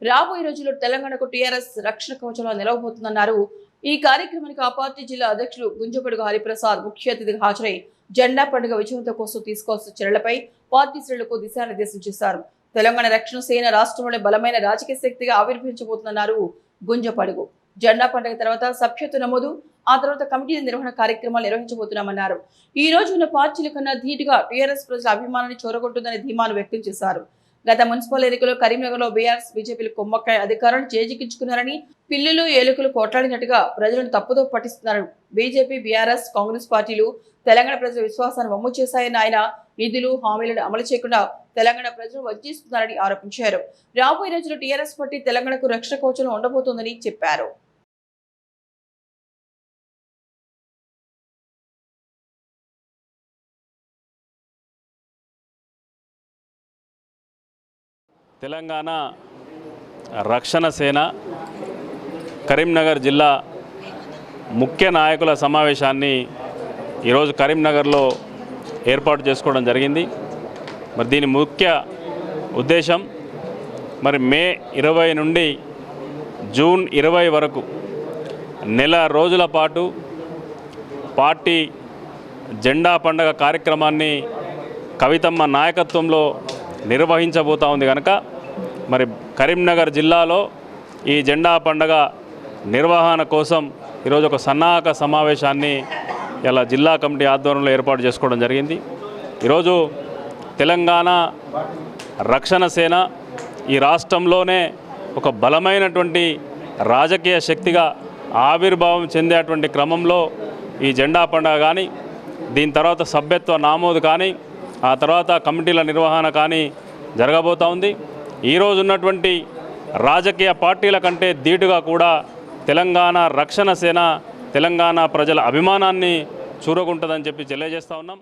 రాబోయే రోజుల్లో తెలంగాణకు టీఆర్ఎస్ రక్షణ కవచంలో నిలవబోతుందన్నారు. ఈ కార్యక్రమానికి ఆ పార్టీ జిల్లా అధ్యక్షులు గుంజపడుగు హరిప్రసాద్ ముఖ్య అతిథిగా హాజరై జెండా పండుగ విజయవంతం కోసం తీసుకోవాల్సిన చర్యలపై పార్టీ శ్రేణులకు దిశానిర్దేశం చేశారు. తెలంగాణ రక్షణ సేన రాష్ట్రంలోని బలమైన రాజకీయ శక్తిగా ఆవిర్భవించబోతుందన్నారు గుంజపడుగు. జెండా పండుగ తర్వాత సభ్యత్వ నమోదు, ఆ తర్వాత కమిటీల నిర్వహణ కార్యక్రమాలు నిర్వహించబోతున్నామన్నారు. ఈ రోజు ఉన్న పార్టీల కన్నా ధీటుగా టీఆర్ఎస్ ప్రజల అభిమానాన్ని చూరగొంటుందని ధీమాను వ్యక్తం చేశారు. గత మున్సిపల్ ఎన్నికల్లో కరీంనగర్లో బీఆర్ఎస్ బీజేపీలు కుమ్మక్కాయ అధికారాన్ని చేజిక్కించుకున్నారని, పిల్లులు ఏలుకలు కొట్లాడినట్టుగా ప్రజలను తప్పుదో పట్టిస్తున్నారని, బీజేపీ బీఆర్ఎస్ కాంగ్రెస్ పార్టీలు తెలంగాణ ప్రజల విశ్వాసాన్ని వమ్ము చేశాయని ఆయన నిధులు హామీలను అమలు చేయకుండా తెలంగాణ ప్రజలు వంచిస్తున్నారని ఆరోపించారు. రాబోయే రోజుల్లో టీఆర్ఎస్ పార్టీ తెలంగాణకు రక్షణ కవచంలో ఉండబోతోందని చెప్పారు. తెలంగాణ రక్షణ సేన కరీంనగర్ జిల్లా ముఖ్య నాయకుల సమావేశాన్ని ఈరోజు కరీంనగర్లో ఏర్పాటు చేసుకోవడం జరిగింది. మరి దీని ముఖ్య ఉద్దేశం మే 20 నుండి జూన్ 20 వరకు నెల రోజుల పాటు పార్టీ జెండా పండుగ కార్యక్రమాన్ని కవితమ్మ నాయకత్వంలో నిర్వహించబోతా ఉంది కనుక కరీంనగర్ జిల్లాలో ఈ జెండా పండుగ నిర్వహణ కోసం ఈరోజు ఒక సన్నాహక సమావేశాన్ని ఇలా జిల్లా కమిటీ ఆధ్వర్యంలో ఏర్పాటు చేసుకోవడం జరిగింది. ఈరోజు తెలంగాణ రక్షణ సేన ఈ రాష్ట్రంలోనే ఒక బలమైనటువంటి రాజకీయ శక్తిగా ఆవిర్భావం చెందేటువంటి క్రమంలో ఈ జెండా పండుగ కానీ, దీని తర్వాత సభ్యత్వ నమోదు కానీ, ఆ తర్వాత కమిటీల నిర్వహణ కానీ జరగబోతూ ఉంది. ఈరోజు ఉన్నటువంటి రాజకీయ పార్టీల కంటే ధీటుగా కూడా తెలంగాణ రక్షణ సేన తెలంగాణ ప్రజల అభిమానాన్ని చూరగొంటుందని చెప్పి తెలియజేస్తూ ఉన్నాం.